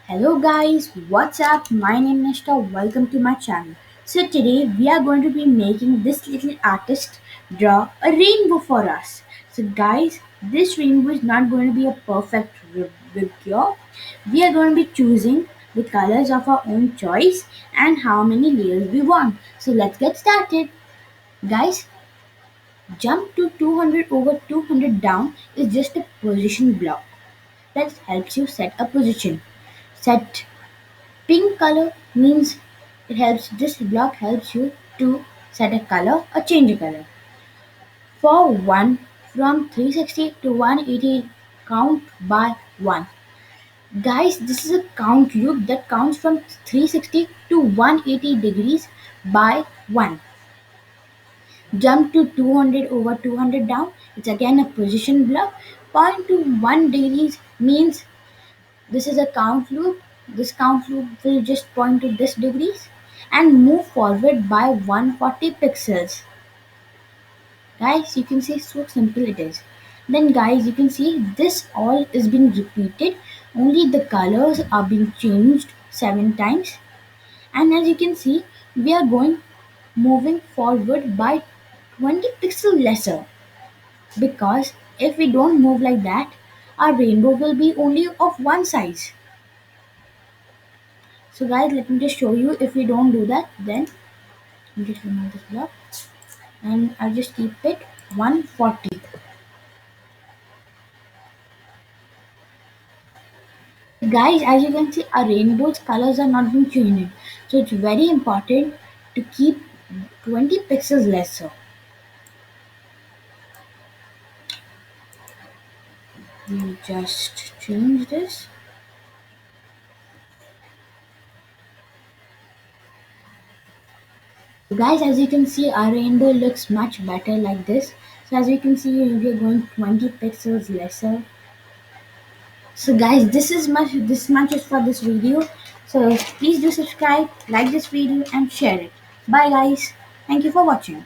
Hello guys, what's up? My name is Nishta. Welcome to my channel. So today we are going to be making this little artist draw a rainbow for us. So guys, this rainbow is not going to be a perfect cure. We are going to be choosing the colors of our own choice and how many layers we want. So let's get started. Guys, jump to 200 over 200 down is just a position block that helps you set a position. Set pink color means this block helps you to set a color or change a color. For 1 from 360 to 180 count by 1. Guys, this is a count loop that counts from 360 to 180 degrees by 1. Jump to 200 over 200 down. It's again a position block. Point to 1 degrees means this is a count loop. This count loop will just point to this degrees and move forward by 140 pixels. Guys, you can see so simple it is. Then guys, you can see this all is being repeated. Only the colors are being changed 7 times. And as you can see, we are moving forward by 20 pixels lesser. Because if we don't move like that, our rainbow will be only of one size. So guys, let me just show you. If we don't do that, then I'll just remove this block and I'll just keep it 140. Guys, as you can see, our rainbow's colors are not being changed. So it's very important to keep 20 pixels lesser. We just change this. Guys, as you can see, our rainbow looks much better like this. So as you can see, we are going 20 pixels lesser. So guys, this much is for this video. So please do subscribe, like this video and share it. Bye guys. Thank you for watching.